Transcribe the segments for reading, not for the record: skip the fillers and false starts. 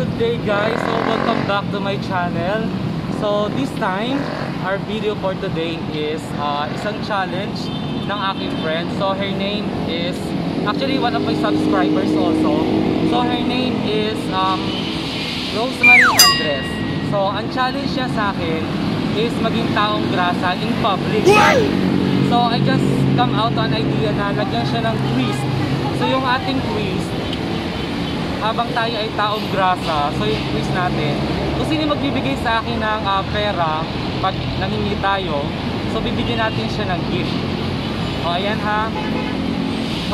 good day guys, so welcome back to my channel. So this time, our video for today is isang challenge ng aking friend. So her name is actually one of my subscribers also. So her name is Rosemary Andres. So ang challenge niya sa akin is maging taong grasa in public. So I just come out on idea na lagyan siya ng twist. So yung ating twist, habang tayo ay taong grasa, so yung quiz natin, kung sino magbibigay sa akin ng pera pag nangingi tayo, so bibigyan natin siya ng gift. O ayan ha.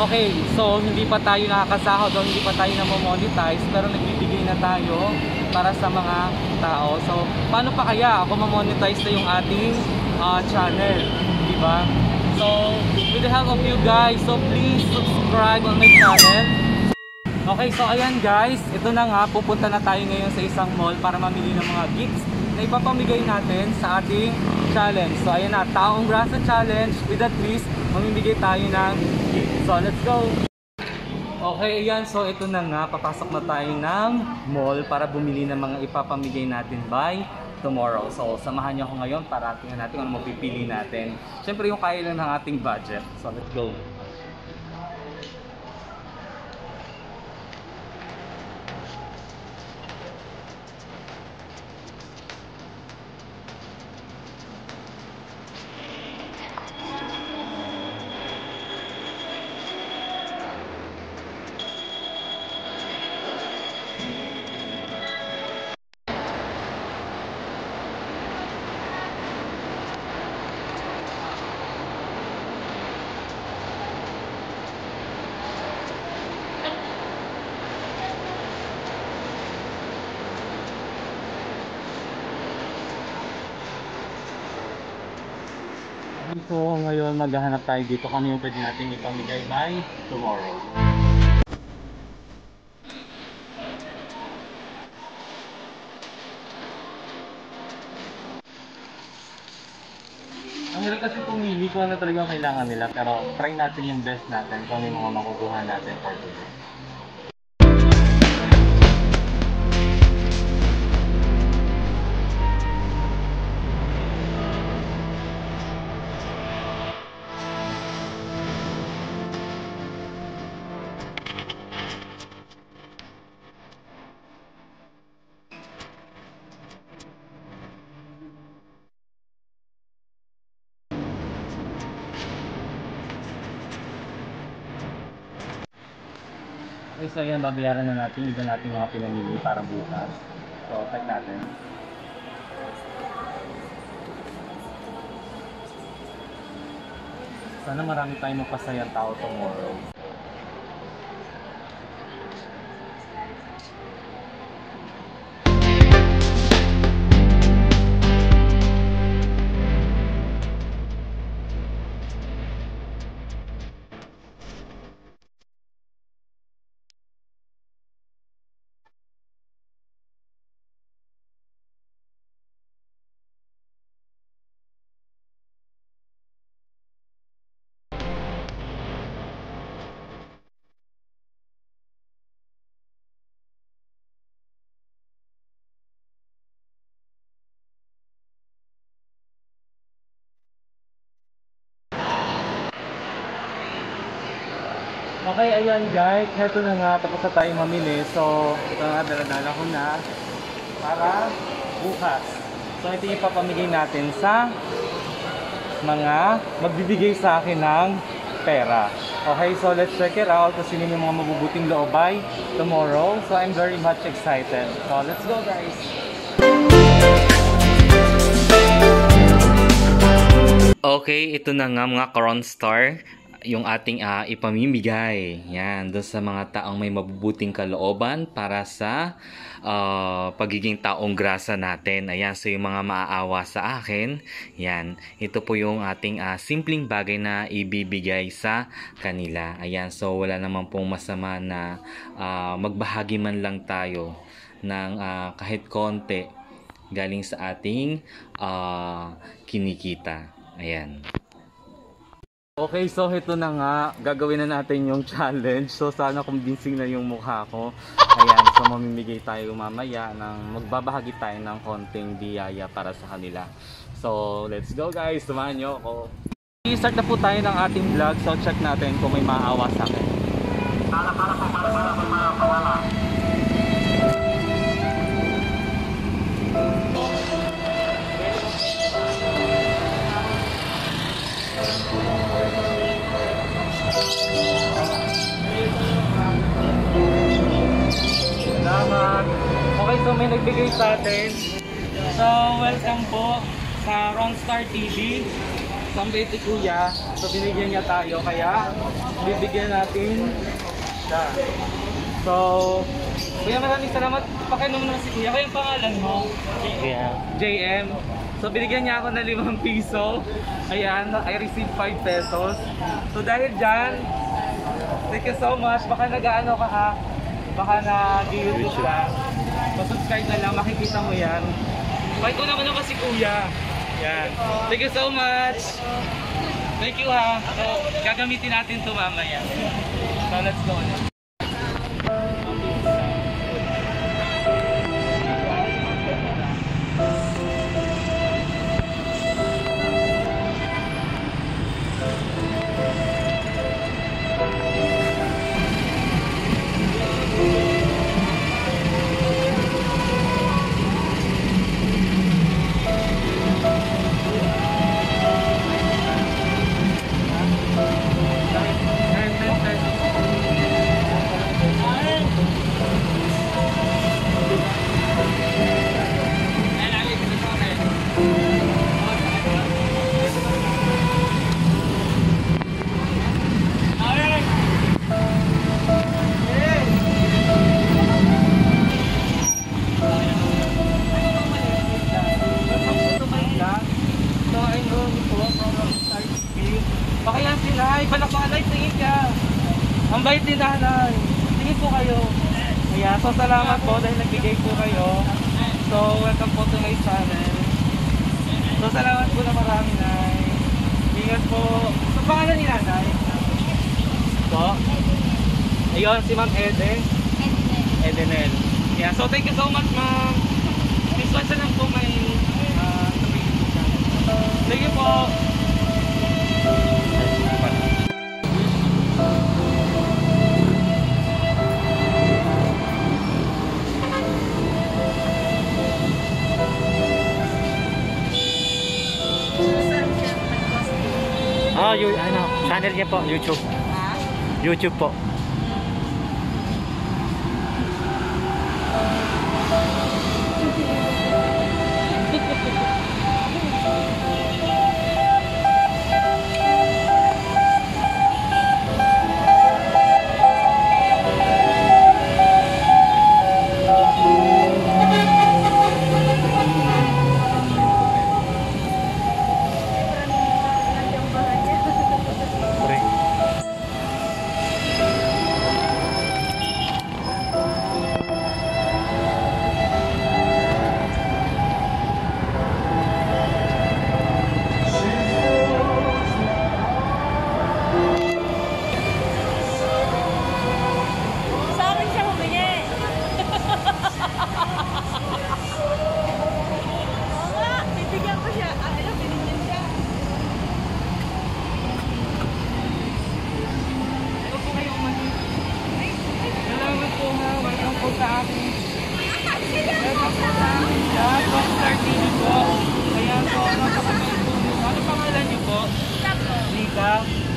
Okay, so hindi pa tayo nakakasahod o hindi pa tayo na-monetize, pero nagbibigay na tayo para sa mga tao. So paano pa kaya ako ma-monetize na yung ating channel, diba? So with the help of you guys, so please subscribe on my channel. Okay, so ayan guys, ito na nga, pupunta na tayo ngayon sa isang mall para mamili ng mga gifts na ipapamigay natin sa ating challenge. So ayan na, taong grasa challenge with a twist, mamimigay tayo ng gift. So let's go! Okay, ayan, so ito na nga, papasok na tayo ng mall para bumili ng mga ipapamigay natin by tomorrow. So samahan niyo ako ngayon para tingnan natin kung ano mapipili natin. Siyempre yung kaya lang ng ating budget. So let's go! So ngayon maghahanap tayo dito kung ano yung pwede natin ipamigay by tomorrow. Ang hirap kasi pumili kung ano talagang kailangan nila, pero try natin yung best natin kung ano yung mga makukuha natin for today. Okay, so yan, babayaran na natin, iba natin mga pinamili para bukas. So, check natin. Sana marami tayong mapasayang tao tomorrow. Okay, ayan guys, heto na nga, tapos na tayo mamili. So, ito na, dala-dala ko na para bukas. So, ito yung papamigay natin sa mga magbibigay sa akin ng pera. Okay, so let's check it out kung sino yung mga mabubuting loob by tomorrow. So, I'm very much excited. So, let's go guys! Okay, ito na nga mga Karon Star, yung ating ipamimigay. Yan, doon sa mga taong may mabubuting kalooban para sa pagiging taong grasa natin. Ayan, so yung mga maaawa sa akin, yan, ito po yung ating simpleng bagay na ibibigay sa kanila. Ayan, so wala naman pong masama na magbahagi man lang tayo ng kahit konti galing sa ating kinikita. Ayan. Okay, so ito na nga, gagawin na natin yung challenge. So sana convincing na yung mukha ko. Ayan, so mamimigay tayo mamaya magbabahagi tayo ng konting biyaya para sa kanila. So let's go guys, samahan nyo ako. I-start na po tayo ng ating vlog, so check natin kung may maawa sa akin. Salamat. Okay, so may nagbigay sa atin. So welcome po sa Ronstar TV. Sambay si Kuya. So binigyan niya tayo, kaya bibigyan natin siya. So Kuya, maraming salamat. Pakinom naman si Kuya. Kaya yung pangalan mo? JM. So binigyan niya ako ng 5 piso. Ayan, I received 5 pesos. So dahil dyan, thank you so much. Baka nag-ano ka ha? Baka nag-YouTube ka. So-subscribe na lang, makikita mo yan. Bye ko naman si Kuya. Yan. Thank you so much. Thank you ha. So gagamitin natin ito mamaya. So let's go. Pakiyan si Nay, palakpakan, tingin ka. Ang bait ni Nanay. Tingin po kayo. Ayan, so salamat po dahil nagbigay po kayo. So welcome po to my channel. So salamat po na marami, Nay. Ingat po. So pangalan ni Nanay? So, ayun, si Ma'am Edenel. Yeah, so thank you so much, Ma'am. Please watch lang po may thank you po. Oh, channel niya po, YouTube. YouTube po.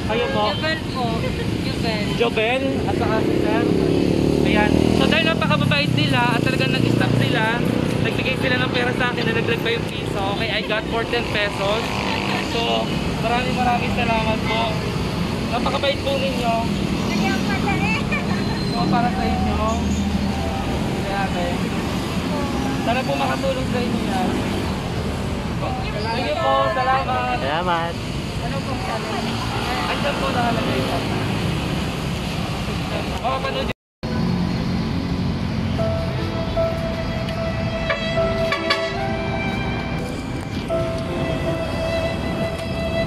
Kayo po? Jobel po. Jobel at saka si Sir. Ayan. So dahil napakababait nila at talagang nag-stop sila, nagbigay sila ng pera sa akin, nalaglag pa yung piso. Okay, I got for 10 pesos. So maraming salamat po. Napakabait po ninyo. So para sa inyo. Ayan. Sana po makatulong sa inyo yan. Thank you po. Salamat. Salamat. Ano pong channel? Andiyan po nakalagay po. Panood yun.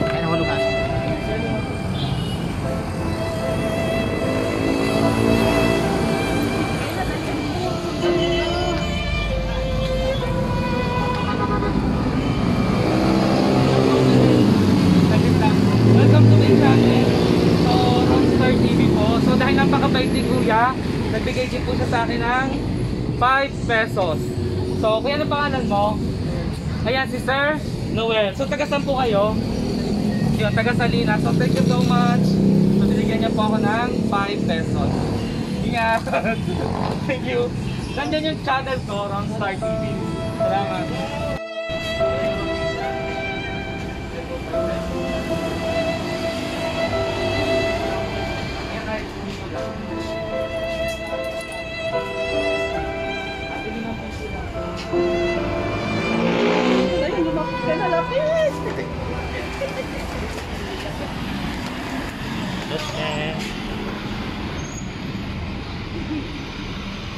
Kaya nahulog ka. kuya, nagbigay din po siya sa akin ng 5 pesos. So, kuya, ano pangalan mo? Ayan, si Sir Noel. So, taga saan po kayo? Yun, taga Salinas. So, thank you so much. So, binigyan niya po ako ng 5 pesos. Ingat! Thank you. Nandiyan yung channel ko, Ronstar TV. Salamat.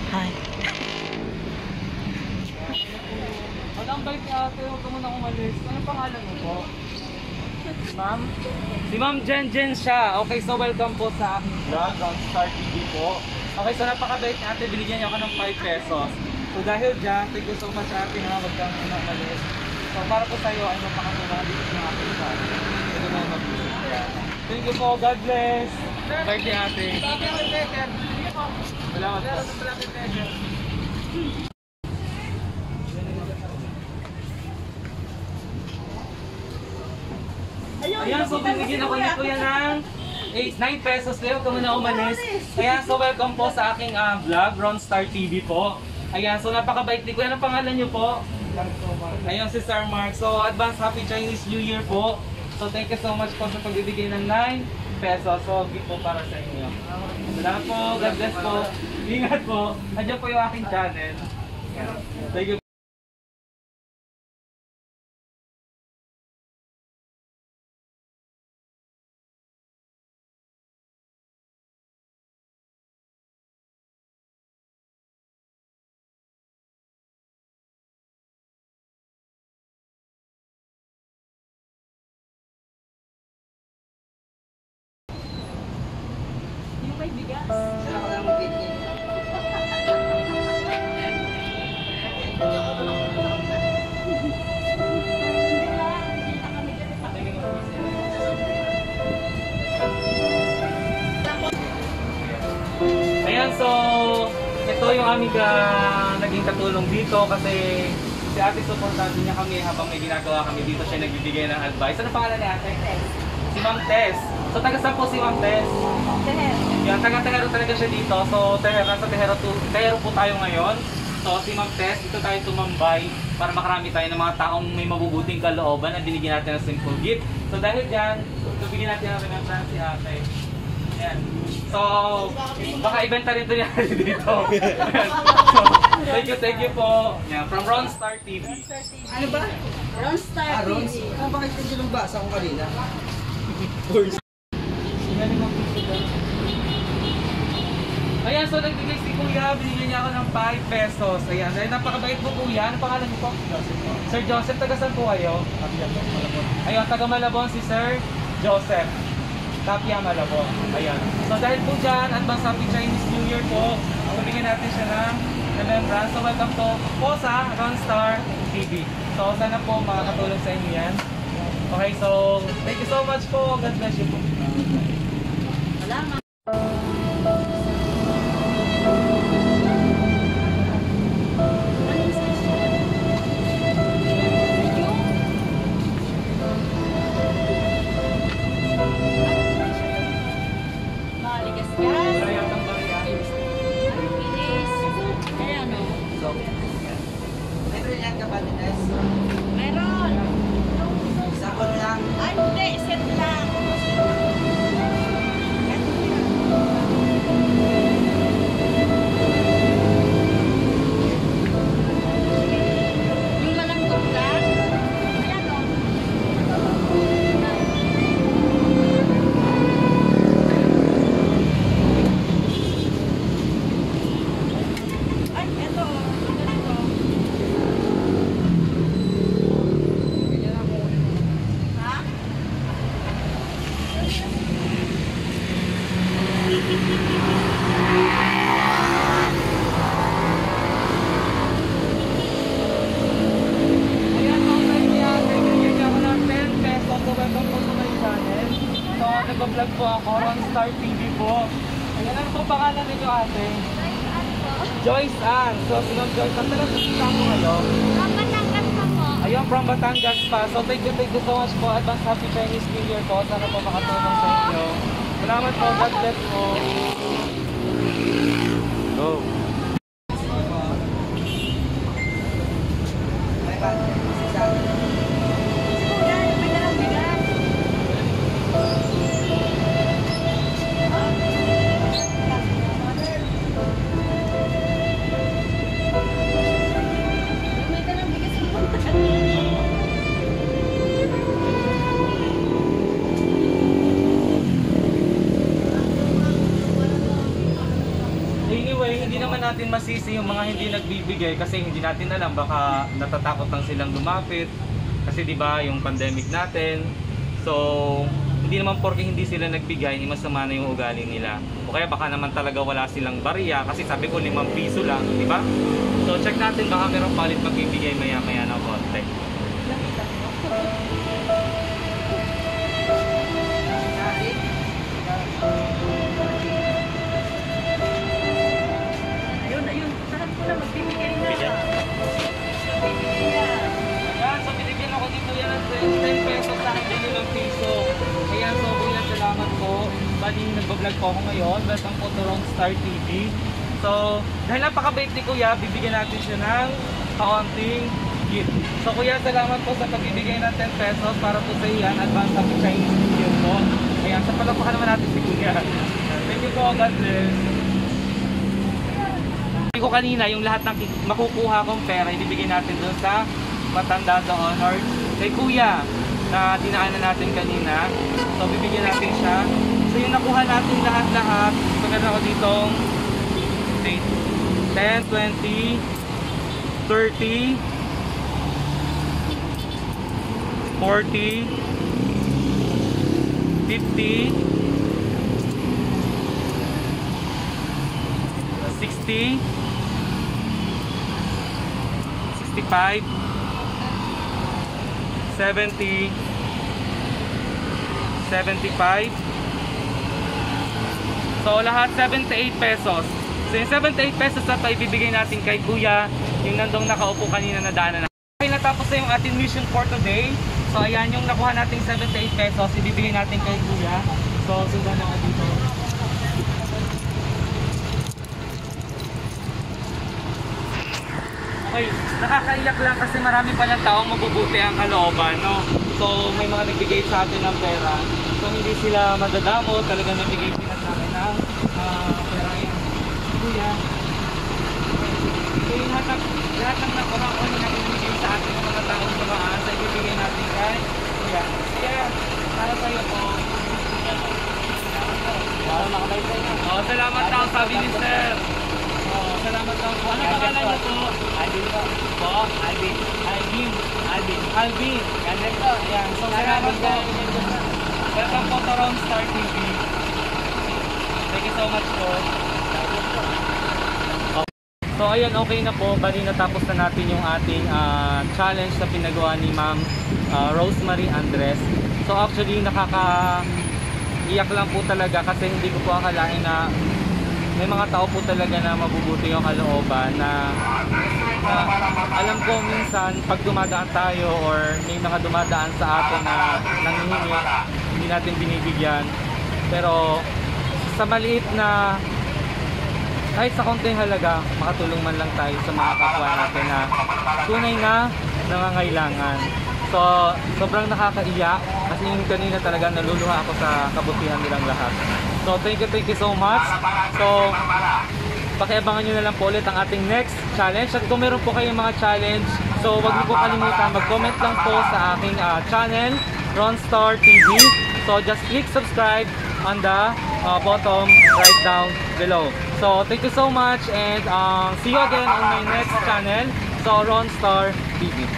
Hi. Ang bait ni ate, huwag ka muna umalis. Anong pangalan mo po? Ma'am? Si Ma'am Jen siya. Okay, so welcome po sa aking vlog, Ronstar TV po. Okay, so napakabait ni ate, binigyan niya ako ng 5 pesos. So dahil dyan, thank you so much ate na huwag kang muna umalis. So para po sa'yo ay mapakamulang dito sa aking vlog. Ito na mag-visit. Thank you po, God bless. Bait ni ate. Salamat po. Ayan, so binigyan ako ni Kuya ng 9 pesos kayo kung na umalis. Ayan, so welcome po sa aking vlog, Ronstar TV po. Ayan, so napakabait ni Kuya. Anong pangalan niyo po? Ayan, si Sir Mark. So, advance Happy Chinese New Year po. So, thank you so much po sa pagbibigay ng 9 pesos. So, gift po para sa inyo. Salamat po. God bless po. Ingat po. Andiyan po yung aking channel. Thank you. May bigas. Ayan, so ito yung aming naging katulong dito kasi si ate supportan niya kami habang may ginagawa kami dito. Siya nagbibigay ng advice. Ano pangalan ni ate? Si Ma'am Tess. So taga saan po si Ma'am Tess? Yan, taga-Tehero talaga siya dito. So nasa Tehero po tayo ngayon. So si Ma'am Tess, dito tayo tumambay para makarami tayo ng mga taong may mabubuting kalooban at binigyan natin ng simple gift. So dahil dyan, bigyan natin ng remembrance si ate. Ayan. So, baka ibenta rin ito niya dito. So, thank you po. Yan, from Ronstar TV. Ano ba? Ronstar TV. Bakit hindi nung basa ko kanina? Ayan, so nagbigay si Kuya, binigyan niya ako ng 5 pesos. Ayan, dahil napakabait po Kuya. Ano pangalan niyo po? Joseph po. Sir Joseph, taga saan po kayo? Ayun, taga Malabon si Sir Joseph. Tapia Malabon. Ayan. So dahil po dyan, advance Happy Chinese New Year po, bigyan natin siya ng remembrance. So welcome po sa Ronstar TV. So sana po makakatulong sa inyo yan. Okay, so thank you so much po. God bless you po. Salamat. Meron. Sabon lang. Ay, hindi. Set lang. Yung malambot lang. Ayan o. Ay, eto. Ganito. Ha? Ayan po, kaya bigyan niya ako ng 10 pesos. So welcome po sa my channel. So nag-vlog po ako, Ronstar TV po. Ayan, ano po pangalan ninyo ate? Joyce Ann. So, si Ma'am Joyce Ann, talagang saan mo ngayon? Ayun, from Batangas pa. So, thank you so much po. Advance Happy Chinese New Year po. Sana po makatulong sa inyo. Salamat po. God bless po. Go. Anyway, hindi naman natin masisi yung mga hindi nagbibigay kasi hindi natin alam, baka natatakot lang silang lumapit kasi 'di ba yung pandemic natin. So, hindi naman porke hindi sila nagbigay, hindi masama na yung ugali nila. O kaya baka naman talaga wala silang barya kasi sabi ko 5 piso lang, 'di ba? So, check natin baka merong palit magbibigay maya-maya na konti. Ayan, so binigyan ako dito yan ng 10 pesos sa akin, din ng piso. Ayan, so kuya, salamat po. Bali, nagbablog po ako ngayon. Welcome po to Rongstar TV. So, dahil napakabait ni kuya, bibigyan natin siya ng kaunting gift. So kuya, salamat po sa pagbibigay ng 10 pesos para po sa iyan. Advance Happy Chinese New Year po. Ayan, sa palakpakan naman natin si kuya. Thank you po, God bless. Sabi ko kanina, yung lahat ng makukuha kong pera, ibibigay natin doon sa matanda sa honor kay kuya na dinaanan natin kanina. So bibigyan natin siya. So yung nakuha natin lahat-lahat, maganda ko ditong 10, 20, 30, 40, 50, 60, 65, 70, 75. So lahat 78 pesos. So yung 78 pesos na ito ibibigay natin kay kuya, yung nandong nakaupo kanina na daanan na. Okay, natapos na yung ating mission for today. So ayan yung nakuha nating 78 pesos, ibibigay natin kay kuya. So sundan ako dito. Okay, nakakaiyak lang kasi marami pa ng taong mabubuti ang kalooban, no? So may mga nagbigay sa atin ng pera. So hindi sila madadamo, talagang nagbigay sila sa akin ng pera yan. Kuya. So yung lahat ng nakuha na nagbigay sa atin ng mga taong tumaan, sa ibibigay natin kay kuya. Kaya, para sa'yo po. Para makabay sa'yo. Oh, salamat daw, sabi ni sir. Oh, salamat daw po. Ano pangalan niyo po? Alvin po. Po? Alvin. Alvin. Alvin. Alvin. Ganda po. Ayan. So, salamat po. Welcome po to Rongstar TV. Thank you so much po. So, ayan, okay na po. Bali, natapos na natin yung ating challenge na pinagawa ni Ma'am Rosemary Andres. So, actually, nakaka-iyak lang po talaga kasi hindi ko po akalain na may mga tao po talaga na mabubuti yung kalooban na alam ko minsan pag dumadaan tayo or may mga dumadaan sa atin na nanghihingi, hindi natin binibigyan. Pero sa maliit na kahit sa konting halaga, makatulong man lang tayo sa mga kapwa natin na tunay na nangangailangan. So sobrang nakakaiyak kasi yung kanina talaga naluluha ako sa kabutihan nilang lahat. So thank you so much. So pakiabangan nyo na lang po ulit ang ating next challenge. At kung meron po kayong mga challenge, so wag niyo po kalimutan mag-comment lang po sa aking channel, Rongstar TV. So just click subscribe on the bottom right down below. So thank you so much and see you again on my next channel, so Rongstar TV.